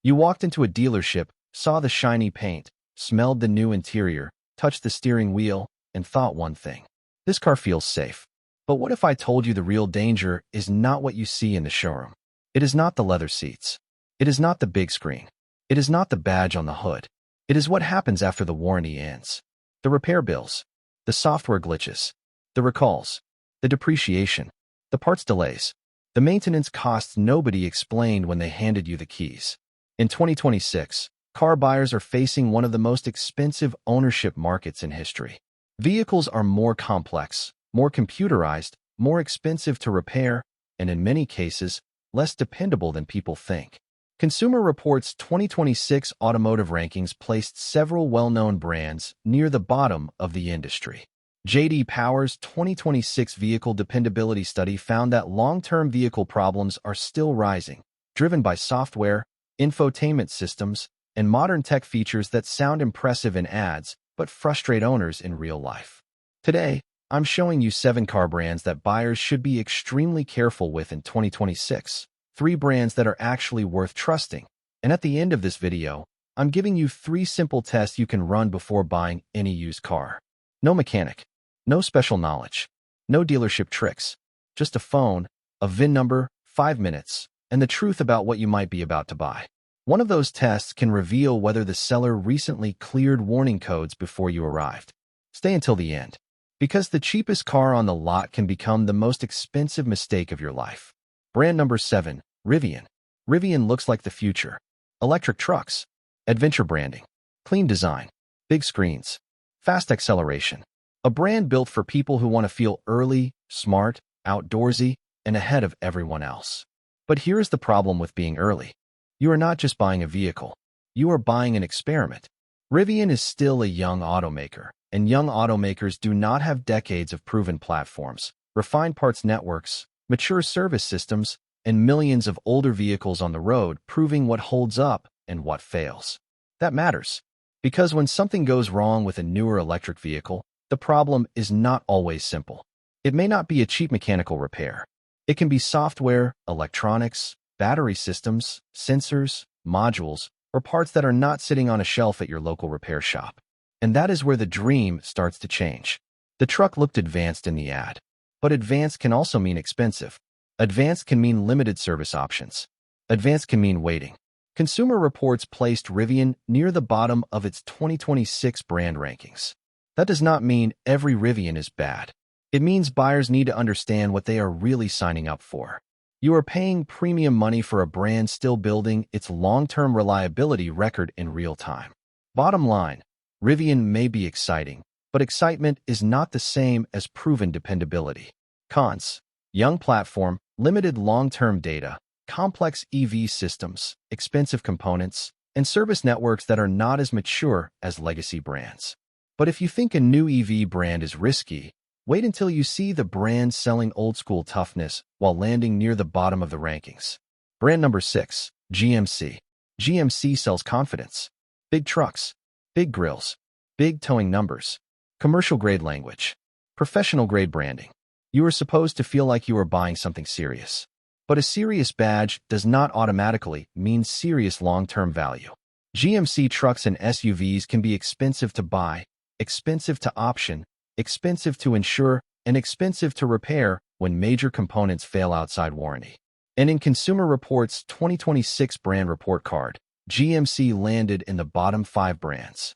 You walked into a dealership, saw the shiny paint, smelled the new interior, touched the steering wheel, and thought one thing. This car feels safe. But what if I told you the real danger is not what you see in the showroom? It is not the leather seats. It is not the big screen. It is not the badge on the hood. It is what happens after the warranty ends. The repair bills, the software glitches, the recalls, the depreciation, the parts delays, the maintenance costs nobody explained when they handed you the keys. In 2026, car buyers are facing one of the most expensive ownership markets in history. Vehicles are more complex, more computerized, more expensive to repair, and in many cases, less dependable than people think. Consumer Reports' 2026 automotive rankings placed several well-known brands near the bottom of the industry. J.D. Power's 2026 Vehicle Dependability Study found that long-term vehicle problems are still rising, driven by software, infotainment systems, and modern tech features that sound impressive in ads but frustrate owners in real life. Today, I'm showing you 7 car brands that buyers should be extremely careful with in 2026. 3 brands that are actually worth trusting. And at the end of this video, I'm giving you 3 simple tests you can run before buying any used car. No mechanic, no special knowledge, no dealership tricks, just a phone, a VIN number, 5 minutes, and the truth about what you might be about to buy. One of those tests can reveal whether the seller recently cleared warning codes before you arrived. Stay until the end, because the cheapest car on the lot can become the most expensive mistake of your life. Brand number 7, Rivian. Rivian looks like the future. Electric trucks, adventure branding, clean design, big screens, fast acceleration. A brand built for people who want to feel early, smart, outdoorsy, and ahead of everyone else. But here's the problem with being early. You are not just buying a vehicle. You are buying an experiment. Rivian is still a young automaker, and young automakers do not have decades of proven platforms, refined parts networks, mature service systems, and millions of older vehicles on the road proving what holds up and what fails. That matters, because when something goes wrong with a newer electric vehicle, the problem is not always simple. It may not be a cheap mechanical repair. It can be software, electronics, battery systems, sensors, modules, or parts that are not sitting on a shelf at your local repair shop. And that is where the dream starts to change. The truck looked advanced in the ad, but advanced can also mean expensive. Advanced can mean limited service options. Advanced can mean waiting. Consumer Reports placed Rivian near the bottom of its 2026 brand rankings. That does not mean every Rivian is bad. It means buyers need to understand what they are really signing up for. You are paying premium money for a brand still building its long-term reliability record in real time. Bottom line, Rivian may be exciting, but excitement is not the same as proven dependability. Cons: young platform, limited long-term data, complex EV systems, expensive components, and service networks that are not as mature as legacy brands. But if you think a new EV brand is risky, wait until you see the brand selling old-school toughness while landing near the bottom of the rankings. Brand number 6, GMC. GMC sells confidence. Big trucks, big grills, big towing numbers, commercial-grade language, professional-grade branding. You are supposed to feel like you are buying something serious. But a serious badge does not automatically mean serious long-term value. GMC trucks and SUVs can be expensive to buy, expensive to option, expensive to insure, and expensive to repair when major components fail outside warranty. And in Consumer Reports' 2026 brand report card, GMC landed in the bottom 5 brands.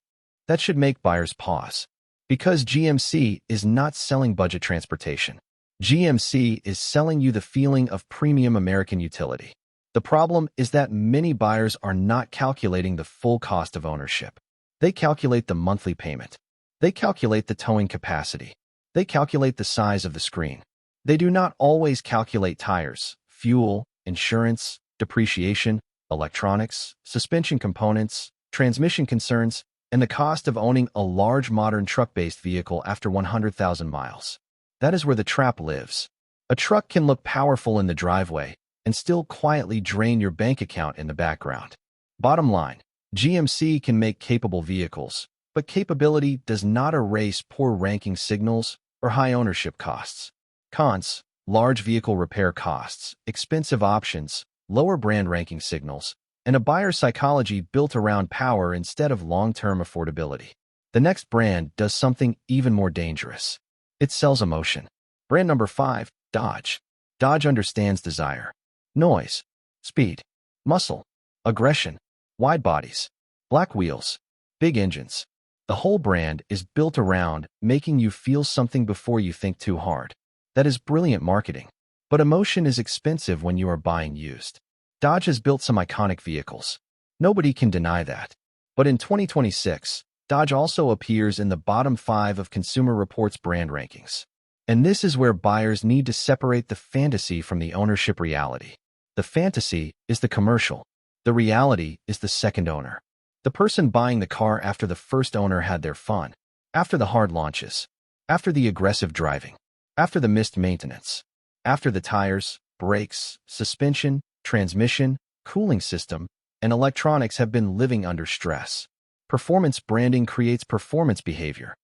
That should make buyers pause. Because GMC is not selling budget transportation. GMC is selling you the feeling of premium American utility. The problem is that many buyers are not calculating the full cost of ownership. They calculate the monthly payment. They calculate the towing capacity. They calculate the size of the screen. They do not always calculate tires, fuel, insurance, depreciation, electronics, suspension components, transmission concerns, and the cost of owning a large modern truck-based vehicle after 100,000 miles. That is where the trap lives. A truck can look powerful in the driveway and still quietly drain your bank account in the background. Bottom line, GMC can make capable vehicles, but capability does not erase poor ranking signals or high ownership costs. Cons: large vehicle repair costs, expensive options, lower brand ranking signals, and a buyer's psychology built around power instead of long-term affordability. The next brand does something even more dangerous. It sells emotion. Brand number 5, Dodge. Dodge understands desire, noise, speed, muscle, aggression, wide bodies, black wheels, big engines. The whole brand is built around making you feel something before you think too hard. That is brilliant marketing. But emotion is expensive when you are buying used. Dodge has built some iconic vehicles. Nobody can deny that. But in 2026, Dodge also appears in the bottom 5 of Consumer Reports brand rankings. And this is where buyers need to separate the fantasy from the ownership reality. The fantasy is the commercial. The reality is the second owner. The person buying the car after the first owner had their fun, after the hard launches, after the aggressive driving, after the missed maintenance, after the tires, brakes, suspension, transmission, cooling system, and electronics have been living under stress. Performance branding creates performance behavior.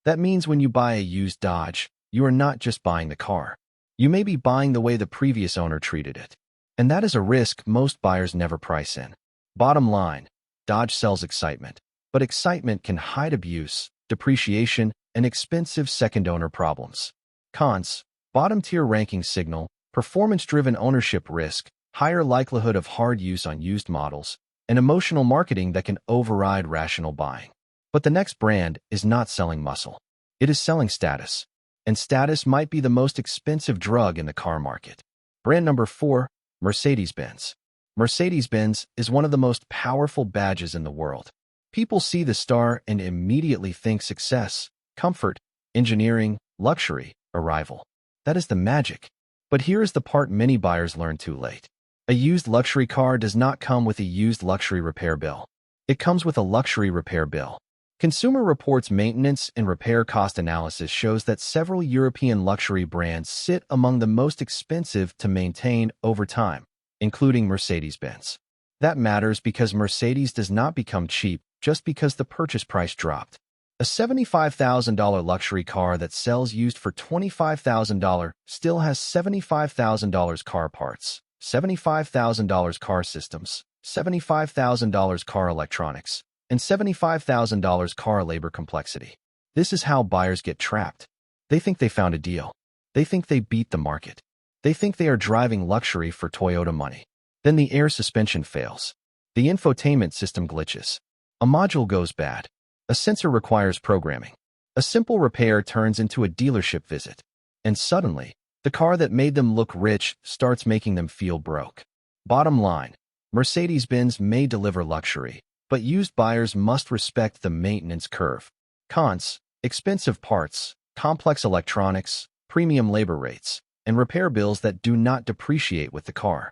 That means when you buy a used Dodge, you are not just buying the car. You may be buying the way the previous owner treated it. And that is a risk most buyers never price in. Bottom line, Dodge sells excitement. But excitement can hide abuse, depreciation, and expensive second-owner problems. Cons: bottom-tier ranking signal, performance-driven ownership risk, higher likelihood of hard use on used models, and emotional marketing that can override rational buying. But the next brand is not selling muscle. It is selling status. And status might be the most expensive drug in the car market. Brand number 4, Mercedes-Benz. Mercedes-Benz is one of the most powerful badges in the world. People see the star and immediately think success, comfort, engineering, luxury, arrival. That is the magic. But here is the part many buyers learn too late. A used luxury car does not come with a used luxury repair bill. It comes with a luxury repair bill. Consumer Reports maintenance and repair cost analysis shows that several European luxury brands sit among the most expensive to maintain over time, including Mercedes-Benz. That matters because Mercedes does not become cheap just because the purchase price dropped. A $75,000 luxury car that sells used for $25,000 still has $75,000 car parts, $75,000 car systems, $75,000 car electronics, and $75,000 car labor complexity. This is how buyers get trapped. They think they found a deal. They think they beat the market. They think they are driving luxury for Toyota money. Then the air suspension fails. The infotainment system glitches. A module goes bad. A sensor requires programming. A simple repair turns into a dealership visit. And suddenly, the car that made them look rich starts making them feel broke. Bottom line, Mercedes-Benz may deliver luxury, but used buyers must respect the maintenance curve. Cons: expensive parts, complex electronics, premium labor rates, and repair bills that do not depreciate with the car.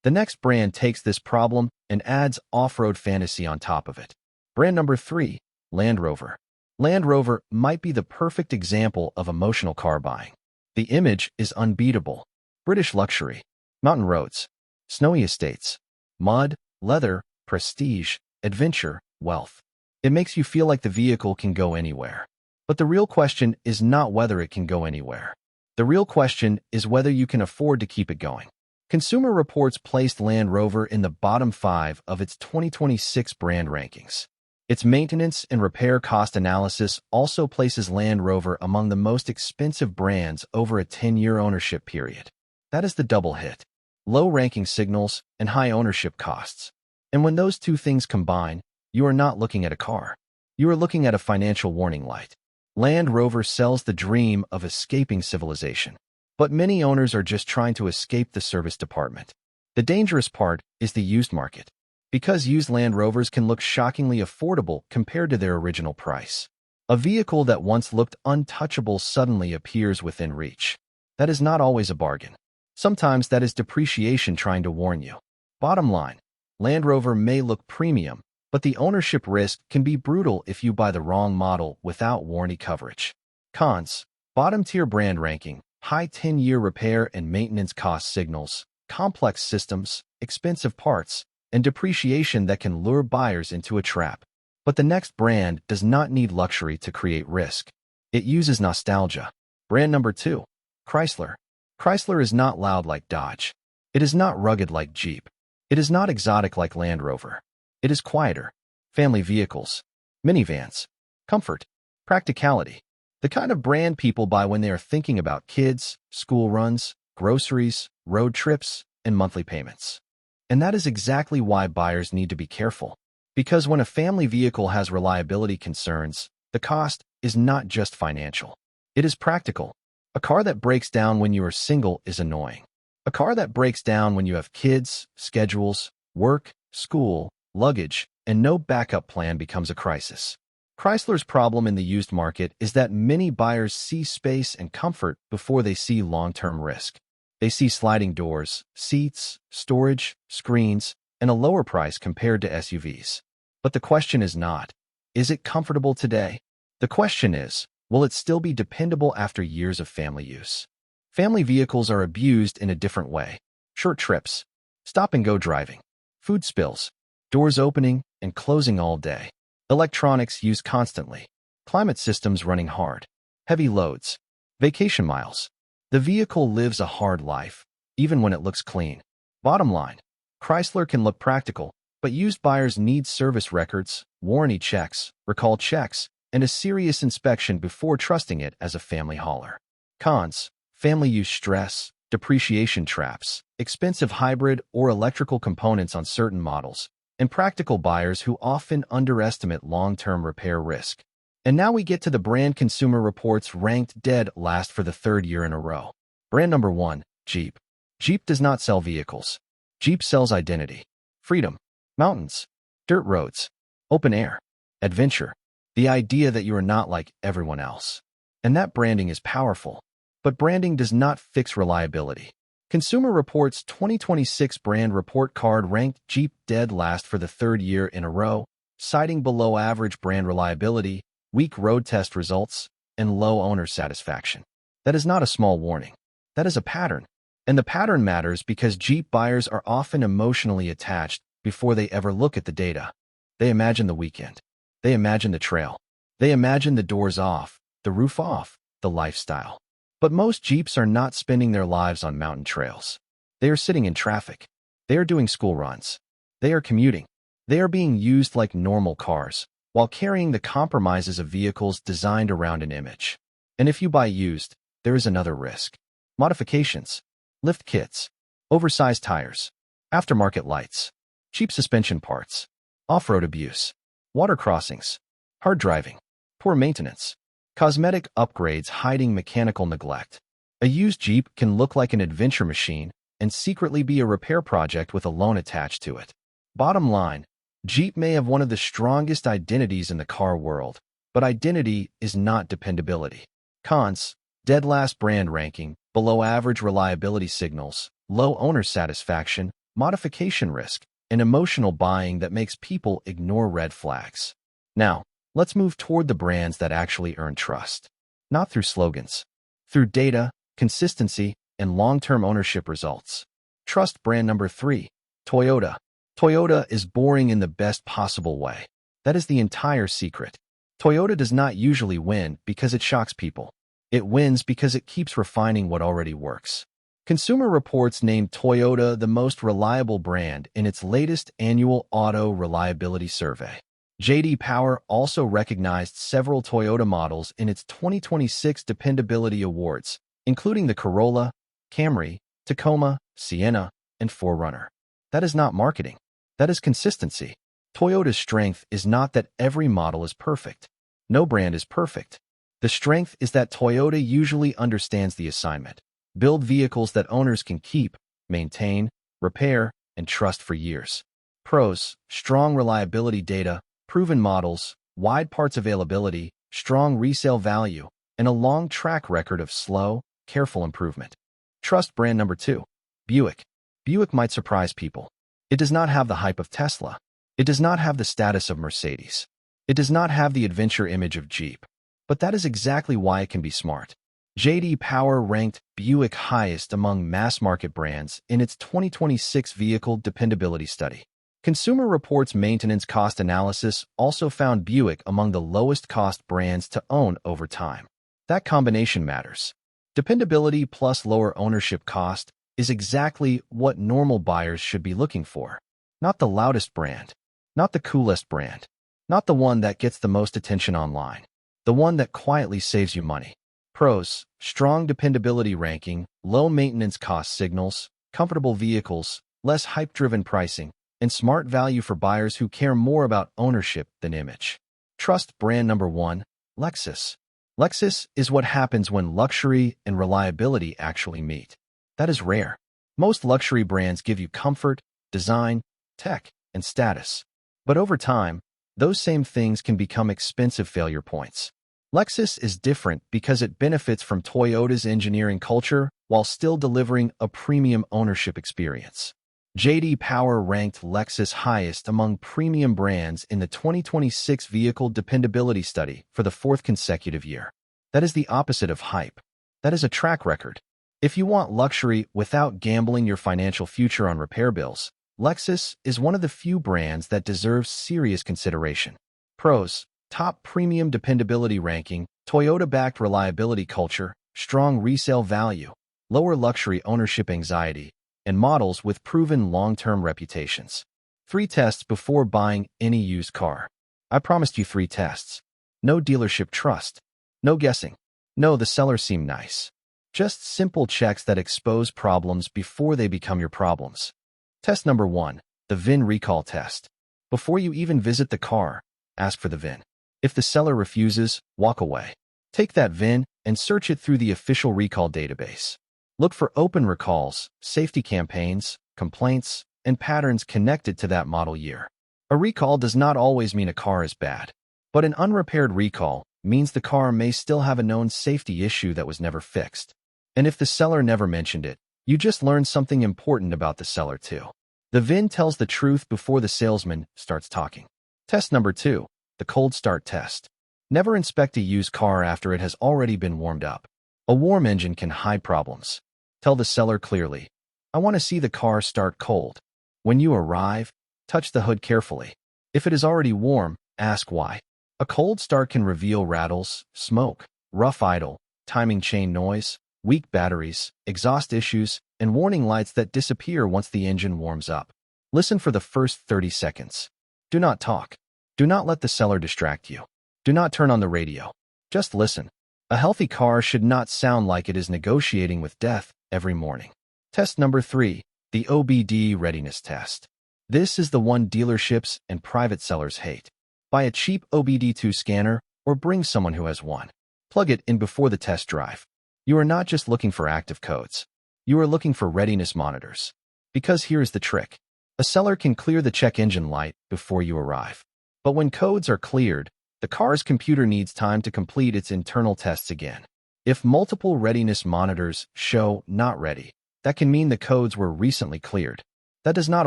The next brand takes this problem and adds off-road fantasy on top of it. Brand number 3, Land Rover. Land Rover might be the perfect example of emotional car buying. The image is unbeatable. British luxury, mountain roads, snowy estates, mud, leather, prestige, adventure, wealth. It makes you feel like the vehicle can go anywhere. But the real question is not whether it can go anywhere. The real question is whether you can afford to keep it going. Consumer Reports placed Land Rover in the bottom 5 of its 2026 brand rankings. Its maintenance and repair cost analysis also places Land Rover among the most expensive brands over a 10-year ownership period. That is the double hit: low ranking signals and high ownership costs. And when those two things combine, you are not looking at a car. You are looking at a financial warning light. Land Rover sells the dream of escaping civilization. But many owners are just trying to escape the service department. The dangerous part is the used market. Because used Land Rovers can look shockingly affordable compared to their original price. A vehicle that once looked untouchable suddenly appears within reach. That is not always a bargain. Sometimes that is depreciation trying to warn you. Bottom line, Land Rover may look premium, but the ownership risk can be brutal if you buy the wrong model without warranty coverage. Cons: bottom-tier brand ranking, high 10-year repair and maintenance cost signals, complex systems, expensive parts, and depreciation that can lure buyers into a trap. But the next brand does not need luxury to create risk. It uses nostalgia. Brand number 2, Chrysler. Chrysler is not loud like Dodge. It is not rugged like Jeep. It is not exotic like Land Rover. It is quieter. Family vehicles, minivans, comfort, practicality. The kind of brand people buy when they are thinking about kids, school runs, groceries, road trips, and monthly payments. And that is exactly why buyers need to be careful. Because when a family vehicle has reliability concerns, the cost is not just financial. It is practical. A car that breaks down when you are single is annoying. A car that breaks down when you have kids, schedules, work, school, luggage, and no backup plan becomes a crisis. Chrysler's problem in the used market is that many buyers see space and comfort before they see long-term risk. They see sliding doors, seats, storage, screens, and a lower price compared to SUVs. But the question is not, is it comfortable today? The question is, will it still be dependable after years of family use? Family vehicles are abused in a different way. Short trips, stop-and-go driving, food spills, doors opening and closing all day, electronics used constantly, climate systems running hard, heavy loads, vacation miles. The vehicle lives a hard life, even when it looks clean. Bottom line, Chrysler can look practical, but used buyers need service records, warranty checks, recall checks, and a serious inspection before trusting it as a family hauler. Cons: family use stress, depreciation traps, expensive hybrid or electrical components on certain models, and practical buyers who often underestimate long-term repair risk. And now we get to the brand Consumer Reports ranked dead last for the third year in a row. Brand number 1, Jeep. Jeep does not sell vehicles. Jeep sells identity, freedom, mountains, dirt roads, open air, adventure, the idea that you are not like everyone else. And that branding is powerful. But branding does not fix reliability. Consumer Reports' 2026 brand report card ranked Jeep dead last for the third year in a row, citing below-average brand reliability, weak road test results, and low owner satisfaction. That is not a small warning. That is a pattern. And the pattern matters because Jeep buyers are often emotionally attached before they ever look at the data. They imagine the weekend. They imagine the trail. They imagine the doors off, the roof off, the lifestyle. But most Jeeps are not spending their lives on mountain trails. They are sitting in traffic. They are doing school runs. They are commuting. They are being used like normal cars, while carrying the compromises of vehicles designed around an image. And if you buy used, there is another risk. Modifications, lift kits, oversized tires, aftermarket lights, cheap suspension parts, off-road abuse, water crossings, hard driving, poor maintenance, cosmetic upgrades hiding mechanical neglect. A used Jeep can look like an adventure machine and secretly be a repair project with a loan attached to it. Bottom line, Jeep may have one of the strongest identities in the car world, but identity is not dependability. Cons: dead last brand ranking, below average reliability signals, low owner satisfaction, modification risk, and emotional buying that makes people ignore red flags. Now, let's move toward the brands that actually earn trust. Not through slogans, through data, consistency, and long-term ownership results. Trust brand number 3, Toyota. Toyota is boring in the best possible way. That is the entire secret. Toyota does not usually win because it shocks people. It wins because it keeps refining what already works. Consumer Reports named Toyota the most reliable brand in its latest annual auto reliability survey. J.D. Power also recognized several Toyota models in its 2026 Dependability Awards, including the Corolla, Camry, Tacoma, Sienna, and 4Runner. That is not marketing. That is consistency. Toyota's strength is not that every model is perfect. No brand is perfect. The strength is that Toyota usually understands the assignment. Build vehicles that owners can keep, maintain, repair, and trust for years. Pros: strong reliability data, proven models, wide parts availability, strong resale value, and a long track record of slow, careful improvement. Trust brand number 2, Buick. Buick might surprise people. It does not have the hype of Tesla. It does not have the status of Mercedes. It does not have the adventure image of Jeep. But that is exactly why it can be smart. J.D. Power ranked Buick highest among mass-market brands in its 2026 Vehicle Dependability Study. Consumer Reports maintenance cost analysis also found Buick among the lowest-cost brands to own over time. That combination matters. Dependability plus lower ownership cost is exactly what normal buyers should be looking for. Not the loudest brand, not the coolest brand, not the one that gets the most attention online, the one that quietly saves you money. Pros: strong dependability ranking, low maintenance cost signals, comfortable vehicles, less hype-driven pricing, and smart value for buyers who care more about ownership than image. Trust brand number 1, Lexus. Lexus is what happens when luxury and reliability actually meet. That is rare. Most luxury brands give you comfort, design, tech, and status. But over time, those same things can become expensive failure points. Lexus is different because it benefits from Toyota's engineering culture while still delivering a premium ownership experience. J.D. Power ranked Lexus highest among premium brands in the 2026 Vehicle Dependability Study for the 4th consecutive year. That is the opposite of hype. That is a track record. If you want luxury without gambling your financial future on repair bills, Lexus is one of the few brands that deserves serious consideration. Pros: top premium dependability ranking, Toyota-backed reliability culture, strong resale value, lower luxury ownership anxiety, and models with proven long-term reputations. 3 tests before buying any used car. I promised you 3 tests. No dealership trust. No guessing. No, the seller seemed nice. Just simple checks that expose problems before they become your problems. Test number 1, the VIN recall test. Before you even visit the car, ask for the VIN. If the seller refuses, walk away. Take that VIN and search it through the official recall database. Look for open recalls, safety campaigns, complaints, and patterns connected to that model year. A recall does not always mean a car is bad, but an unrepaired recall means the car may still have a known safety issue that was never fixed. And if the seller never mentioned it, you just learned something important about the seller too. The VIN tells the truth before the salesman starts talking. Test number 2, the cold start test. Never inspect a used car after it has already been warmed up. A warm engine can hide problems. Tell the seller clearly, I want to see the car start cold. When you arrive, touch the hood carefully. If it is already warm, ask why. A cold start can reveal rattles, smoke, rough idle, timing chain noise, weak batteries, exhaust issues, and warning lights that disappear once the engine warms up. Listen for the first 30 seconds. Do not talk. Do not let the seller distract you. Do not turn on the radio. Just listen. A healthy car should not sound like it is negotiating with death every morning. Test number 3, the OBD readiness test. This is the one dealerships and private sellers hate. Buy a cheap OBD2 scanner or bring someone who has one. Plug it in before the test drive. You are not just looking for active codes. You are looking for readiness monitors. Because here is the trick. A seller can clear the check engine light before you arrive. But when codes are cleared, the car's computer needs time to complete its internal tests again. If multiple readiness monitors show not ready, that can mean the codes were recently cleared. That does not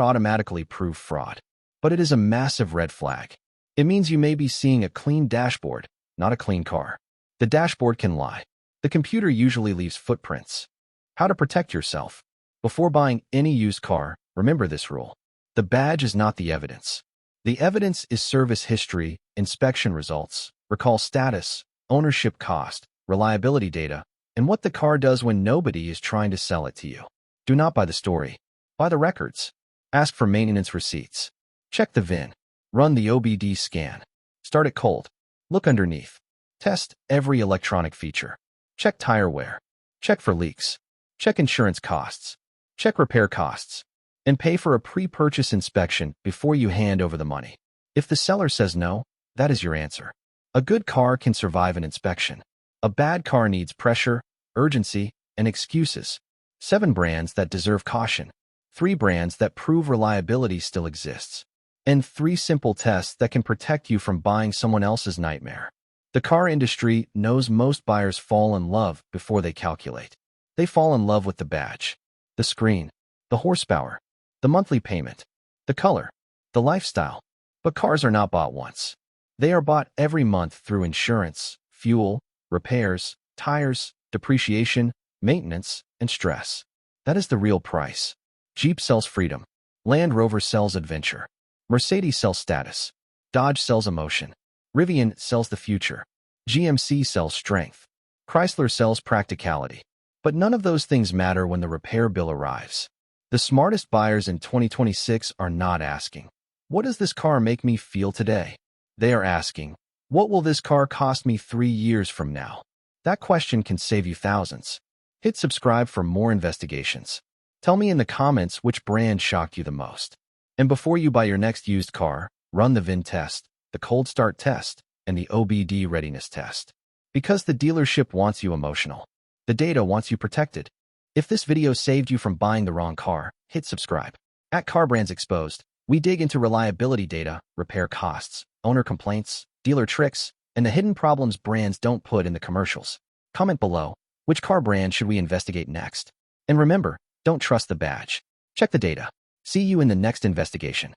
automatically prove fraud, but it is a massive red flag. It means you may be seeing a clean dashboard, not a clean car. The dashboard can lie. The computer usually leaves footprints. How to protect yourself. Before buying any used car, remember this rule. The badge is not the evidence. The evidence is service history, inspection results, recall status, ownership cost, reliability data, and what the car does when nobody is trying to sell it to you. Do not buy the story. Buy the records. Ask for maintenance receipts. Check the VIN. Run the OBD scan. Start it cold. Look underneath. Test every electronic feature. Check tire wear. Check for leaks. Check insurance costs. Check repair costs. And pay for a pre-purchase inspection before you hand over the money. If the seller says no, that is your answer. A good car can survive an inspection. A bad car needs pressure, urgency, and excuses. 7 brands that deserve caution. 3 brands that prove reliability still exists. And 3 simple tests that can protect you from buying someone else's nightmare. The car industry knows most buyers fall in love before they calculate. They fall in love with the badge, the screen, the horsepower, the monthly payment, the color, the lifestyle. But cars are not bought once. They are bought every month through insurance, fuel, repairs, tires, depreciation, maintenance, and stress. That is the real price. Jeep sells freedom. Land Rover sells adventure. Mercedes sells status. Dodge sells emotion. Rivian sells the future. GMC sells strength. Chrysler sells practicality. But none of those things matter when the repair bill arrives. The smartest buyers in 2026 are not asking, "What does this car make me feel today?" They are asking, "What will this car cost me 3 years from now?" That question can save you thousands. Hit subscribe for more investigations. Tell me in the comments which brand shocked you the most. And before you buy your next used car, run the VIN test, the cold start test, and the OBD readiness test. Because the dealership wants you emotional. The data wants you protected. If this video saved you from buying the wrong car, hit subscribe. At Car Brands Exposed, we dig into reliability data, repair costs, owner complaints, dealer tricks, and the hidden problems brands don't put in the commercials. Comment below, which car brand should we investigate next? And remember, don't trust the badge. Check the data. See you in the next investigation.